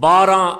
12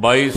22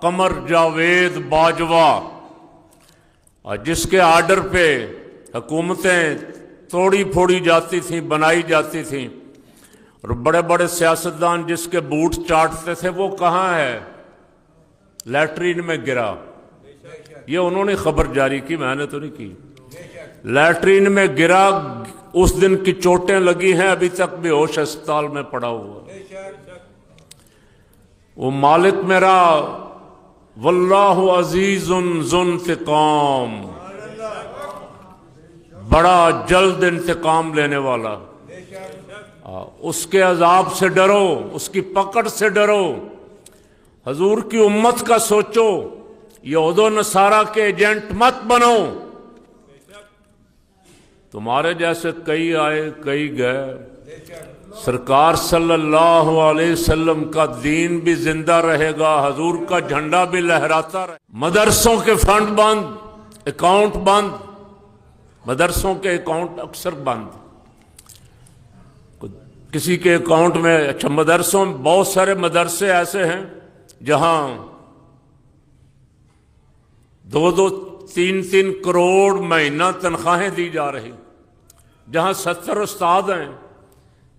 قمر جاوید باجوہ، اور جس کے آرڈر پہ حکومتیں توڑی پھوڑی جاتی تھیں، بنائی جاتی تھیں، اور بڑے بڑے سیاستدان جس کے بوٹ چاٹتے تھے، وہ کہاں ہے؟ لیٹرین میں گرا۔ یہ انہوں نے خبر جاری کی، میں نے تو نہیں کی۔ لیٹرین میں گرا، اس دن کی چوٹیں لگی ہیں، ابھی تک بے ہوش اسپتال میں پڑا ہوا۔ وہ مالک میرا واللہ عزیز ذو انتقام، بڑا جلد انتقام لینے والا۔ اس کے عذاب سے ڈرو، اس کی پکڑ سے ڈرو۔ حضور کی امت کا سوچو، یہود و نصارہ کے ایجنٹ مت بنو۔ تمہارے جیسے کئی آئے کئی گئے، سرکار صلی اللہ علیہ وسلم کا دین بھی زندہ رہے گا، حضور کا جھنڈا بھی لہراتا رہے۔ مدرسوں کے فنڈ بند، اکاؤنٹ بند، مدرسوں کے اکاؤنٹ اکثر بند۔ کسی کے اکاؤنٹ میں، اچھا مدرسوں میں بہت سارے مدرسے ایسے ہیں جہاں 2-2 3-3 کروڑ مہینہ تنخواہیں دی جا رہی، جہاں 70 استاد ہیں،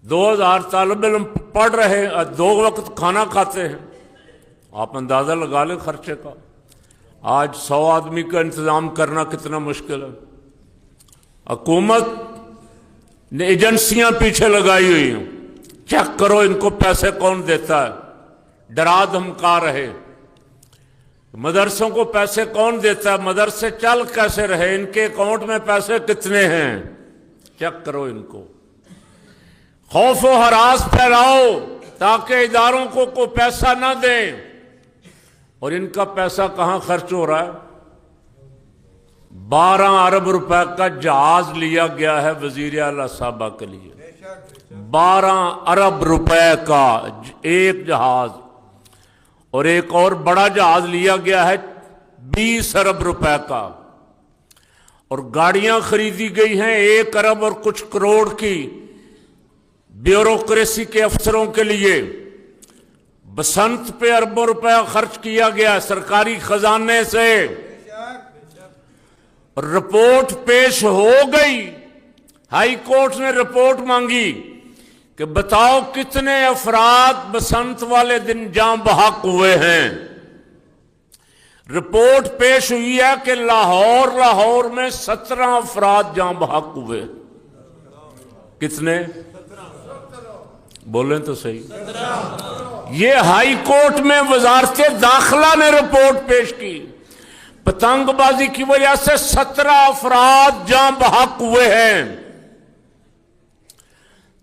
2000 طالب علم پڑھ رہے، 2 وقت کھانا کھاتے ہیں۔ آپ اندازہ لگا لیں خرچے کا۔ آج 100 آدمی کا انتظام کرنا کتنا مشکل ہے۔ حکومت نے ایجنسیاں پیچھے لگائی ہوئی ہیں، چیک کرو ان کو پیسے کون دیتا ہے، ڈرا دھمکا رہے۔ مدرسوں کو پیسے کون دیتا ہے، مدرسے چل کیسے رہے، ان کے اکاؤنٹ میں پیسے کتنے ہیں، چیک کرو ان کو۔ خوف و ہراس پھیلاؤ تاکہ اداروں کو کوئی پیسہ نہ دیں، اور ان کا پیسہ کہاں خرچ ہو رہا ہے؟ 12 ارب روپے کا جہاز لیا گیا ہے وزیر اعلیٰ صاحبہ کے لیے، 12 ارب روپے کا ایک جہاز، اور ایک اور بڑا جہاز لیا گیا ہے 20 ارب روپے کا، اور گاڑیاں خریدی گئی ہیں 1 ارب اور کچھ کروڑ کی بیوروکریسی کے افسروں کے لیے۔ بسنت پہ اربوں روپے خرچ کیا گیا سرکاری خزانے سے، اور رپورٹ پیش ہو گئی، ہائی کورٹ نے رپورٹ مانگی کہ بتاؤ کتنے افراد بسنت والے دن جاں بحق ہوئے ہیں۔ رپورٹ پیش ہوئی ہے کہ لاہور میں 17 افراد جاں بحق ہوئے۔ کتنے؟ بولیں تو صحیح۔ یہ ہائی کورٹ میں وزارت داخلہ نے رپورٹ پیش کی، پتنگ بازی کی وجہ سے 17 افراد جاں بحق ہوئے ہیں۔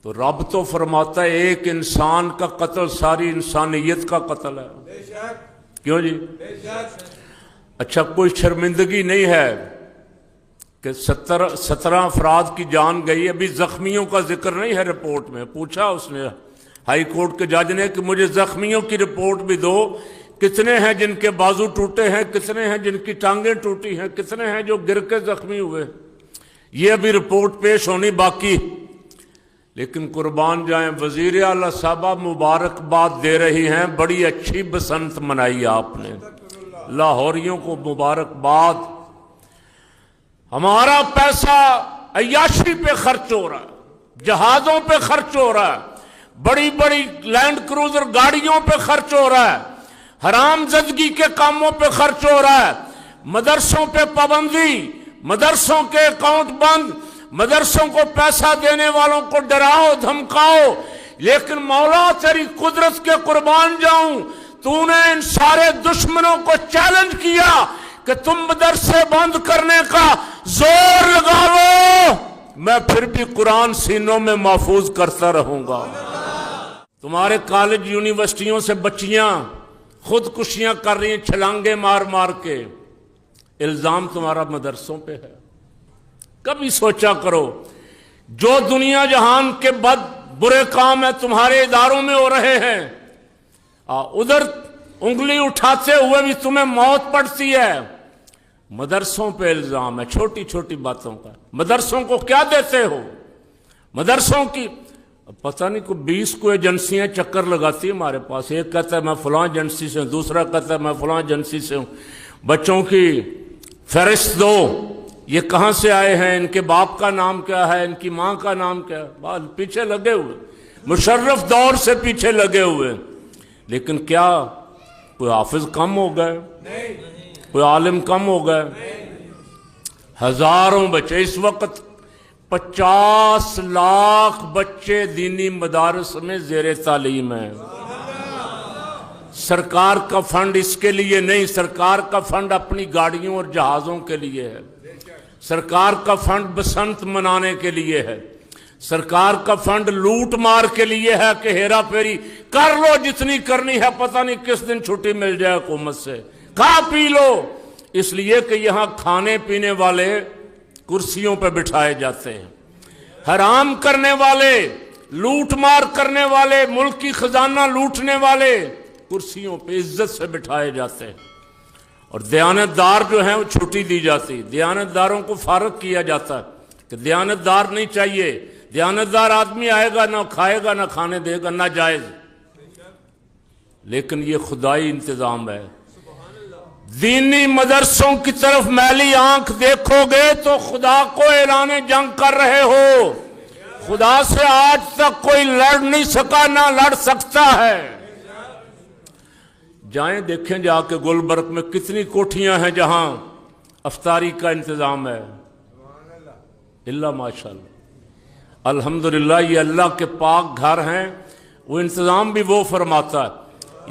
تو رب تو فرماتا ہے ایک انسان کا قتل ساری انسانیت کا قتل ہے، کیوں جی؟ اچھا کوئی شرمندگی نہیں ہے کہ 17 افراد کی جان گئی، ابھی زخمیوں کا ذکر نہیں ہے رپورٹ میں۔ پوچھا اس نے ہائی کورٹ کے جج نے کہ مجھے زخمیوں کی رپورٹ بھی دو، کتنے ہیں جن کے بازو ٹوٹے ہیں، کتنے ہیں جن کی ٹانگیں ٹوٹی ہیں، کتنے ہیں جو گر کے زخمی ہوئے۔ یہ ابھی رپورٹ پیش ہونی باقی۔ لیکن قربان جائیں وزیر اعلیٰ صاحبہ مبارکباد دے رہی ہیں، بڑی اچھی بسنت منائی آپ نے، لاہوریوں کو مبارکباد۔ ہمارا پیسہ عیاشی پہ خرچ ہو رہا ہے، جہازوں پہ خرچ ہو رہا ہے، بڑی بڑی لینڈ کروزر گاڑیوں پہ خرچ ہو رہا ہے، حرام زدگی کے کاموں پہ خرچ ہو رہا ہے، مدرسوں پہ پابندی، مدرسوں کے اکاؤنٹ بند، مدرسوں کو پیسہ دینے والوں کو ڈراؤ دھمکاؤ۔ لیکن مولا تیری قدرت کے قربان جاؤں، تو نے ان سارے دشمنوں کو چیلنج کیا کہ تم مدرسے بند کرنے کا زور لگاؤ، میں پھر بھی قرآن سینوں میں محفوظ کرتا رہوں گا۔ تمہارے کالج یونیورسٹیوں سے بچیاں خودکشیاں کر رہی ہیں چھلانگے مار مار کے، الزام تمہارا مدرسوں پہ ہے۔ کبھی سوچا کرو جو دنیا جہان کے برے کام ہیں تمہارے اداروں میں ہو رہے ہیں، ادھر انگلی اٹھاتے ہوئے بھی تمہیں موت پڑتی ہے۔ مدرسوں پہ الزام ہے چھوٹی چھوٹی باتوں کا۔ مدرسوں کو کیا دیتے ہو؟ مدرسوں کی پتہ نہیں کوئی 20 کو ایجنسیاں چکر لگاتی ہیں ہمارے پاس. ایک کہتا ہے میں فلاں ایجنسی سے ہوں, دوسرا کہتا ہے میں فلاں ایجنسی سے ہوں. بچوں کی فہرست دو, یہ کہاں سے آئے ہیں, ان کے باپ کا نام کیا ہے, ان کی ماں کا نام کیا ہے. بس پیچھے لگے ہوئے, مشرف دور سے پیچھے لگے ہوئے. لیکن کیا کوئی حافظ کم ہو گئے, کوئی عالم کم ہو گئے؟ ہزاروں بچے اس وقت 50 لاکھ بچے دینی مدارس میں زیر تعلیم ہیں. سرکار کا فنڈ اس کے لیے نہیں, سرکار کا فنڈ اپنی گاڑیوں اور جہازوں کے لیے ہے. سرکار کا فنڈ بسنت منانے کے لیے ہے. سرکار کا فنڈ لوٹ مار کے لیے ہے کہ ہیرا پھیری کر لو جتنی کرنی ہے, پتہ نہیں کس دن چھٹی مل جائے حکومت سے, کھا پی لو. اس لیے کہ یہاں کھانے پینے والے کرسیوں پہ بٹھائے جاتے ہیں, حرام کرنے والے, لوٹ مار کرنے والے, ملک کی خزانہ لوٹنے والے کرسیوں پہ عزت سے بٹھائے جاتے ہیں. اور دیانتدار جو ہیں وہ چھٹی دی جاتی. دیانتداروں کو فارغ کیا جاتا ہے کہ دیانتدار نہیں چاہیے. دیانتدار آدمی آئے گا, نہ کھائے گا نہ کھانے دے گا, ناجائز. لیکن یہ خدائی انتظام ہے. دینی مدرسوں کی طرف میلی آنکھ دیکھو گے تو خدا کو اعلان جنگ کر رہے ہو. خدا سے آج تک کوئی لڑ نہیں سکا, نہ لڑ سکتا ہے. جائیں دیکھیں جا کے گلبرگ میں کتنی کوٹھیاں ہیں جہاں افطاری کا انتظام ہے. اللہ ماشاءاللہ, الحمدللہ, یہ اللہ کے پاک گھر ہیں. وہ انتظام بھی وہ فرماتا ہے.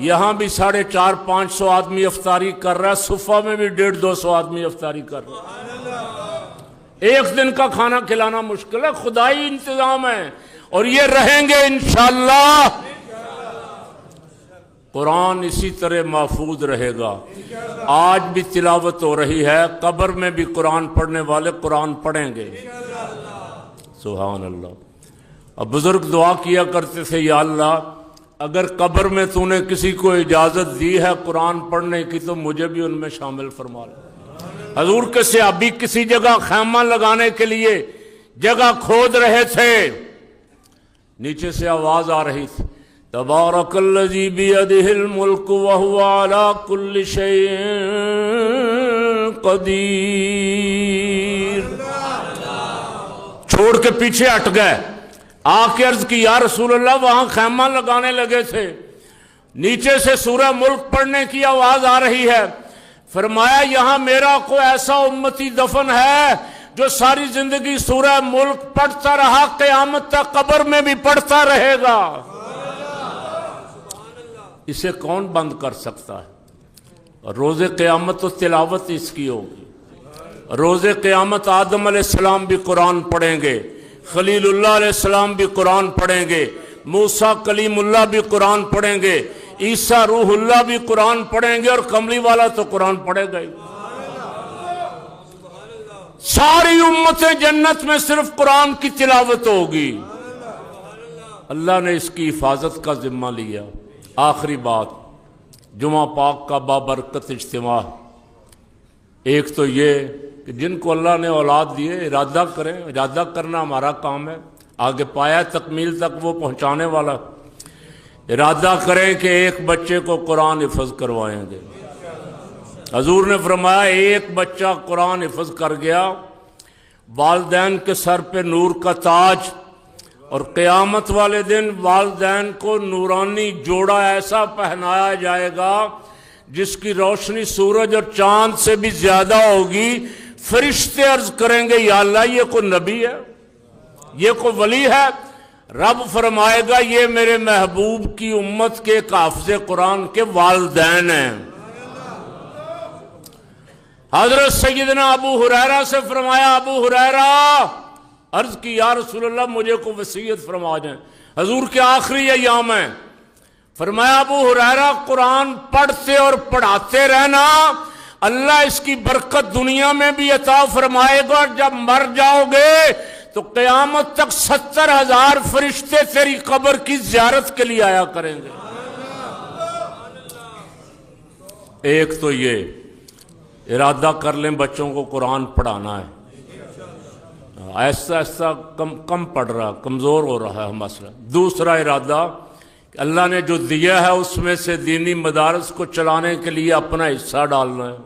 یہاں بھی 450-500 آدمی افطاری کر رہا ہے, صفہ میں بھی 150-200 آدمی افطاری کر رہا ہے. ایک دن کا کھانا کھلانا مشکل ہے. خدائی انتظام ہے اور یہ رہیں گے انشاءاللہ. قرآن اسی طرح محفوظ رہے گا. آج بھی تلاوت ہو رہی ہے, قبر میں بھی قرآن پڑھنے والے قرآن پڑھیں گے. سبحان اللہ. اب بزرگ دعا کیا کرتے تھے, یا اللہ اگر قبر میں تو نے کسی کو اجازت دی ہے قرآن پڑھنے کی تو مجھے بھی ان میں شامل فرما لے. حضور کے صحابی کسی جگہ خیمہ لگانے کے لیے جگہ کھود رہے تھے, نیچے سے آواز آ رہی تھی, تبارک الذی بیدہ الملک وہو علی کل شیء قدیر. چھوڑ کے پیچھے ہٹ گئے, آ کے عرض کی یا رسول اللہ وہاں خیمہ لگانے لگے تھے, نیچے سے سورہ ملک پڑھنے کی آواز آ رہی ہے. فرمایا یہاں میرا کوئی ایسا امتی دفن ہے جو ساری زندگی سورہ ملک پڑھتا رہا, قیامت تک قبر میں بھی پڑھتا رہے گا. اسے کون بند کر سکتا ہے؟ اور روز قیامت تو تلاوت اس کی ہوگی. روز قیامت آدم علیہ السلام بھی قرآن پڑھیں گے, خلیل اللہ علیہ السلام بھی قرآن پڑھیں گے, موسیٰ کلیم اللہ بھی قرآن پڑھیں گے, عیسیٰ روح اللہ بھی قرآن پڑھیں گے, اور کملی والا تو قرآن پڑھے گا ہی. ساری امتیں جنت میں صرف قرآن کی تلاوت ہوگی. اللہ نے اس کی حفاظت کا ذمہ لیا. آخری بات, جمعہ پاک کا بابرکت اجتماع. ایک تو یہ کہ جن کو اللہ نے اولاد دیے ارادہ کریں, ارادہ کرنا ہمارا کام ہے, آگے پایا تکمیل تک وہ پہنچانے والا. ارادہ کریں کہ ایک بچے کو قرآن حفظ کروائیں گے. حضور نے فرمایا ایک بچہ قرآن حفظ کر گیا, والدین کے سر پہ نور کا تاج, اور قیامت والے دن والدین کو نورانی جوڑا ایسا پہنایا جائے گا جس کی روشنی سورج اور چاند سے بھی زیادہ ہوگی. فرشتے عرض کریں گے یا اللہ یہ کوئی نبی ہے, یہ کوئی ولی ہے؟ رب فرمائے گا یہ میرے محبوب کی امت کے حافظ قرآن کے والدین ہیں. حضرت سیدنا ابو ہریرہ سے فرمایا, ابو ہریرہ, عرض کی یا رسول اللہ مجھے کو وصیت فرما جائیں. حضور کے آخری ایام ہیں. فرمایا ابو ہریرہ قرآن پڑھتے اور پڑھاتے رہنا, اللہ اس کی برکت دنیا میں بھی عطا فرمائے گا. جب مر جاؤ گے تو قیامت تک 70,000 فرشتے تیری قبر کی زیارت کے لیے آیا کریں گے. ایک تو یہ ارادہ کر لیں بچوں کو قرآن پڑھانا ہے. ایسا ایسا کم پڑ رہا، کمزور ہو رہا ہے مسئلہ۔ دوسرا ارادہ کہ اللہ نے جو دیا ہے اس میں سے دینی مدارس کو چلانے کے لیے اپنا حصہ ڈالنا ہے۔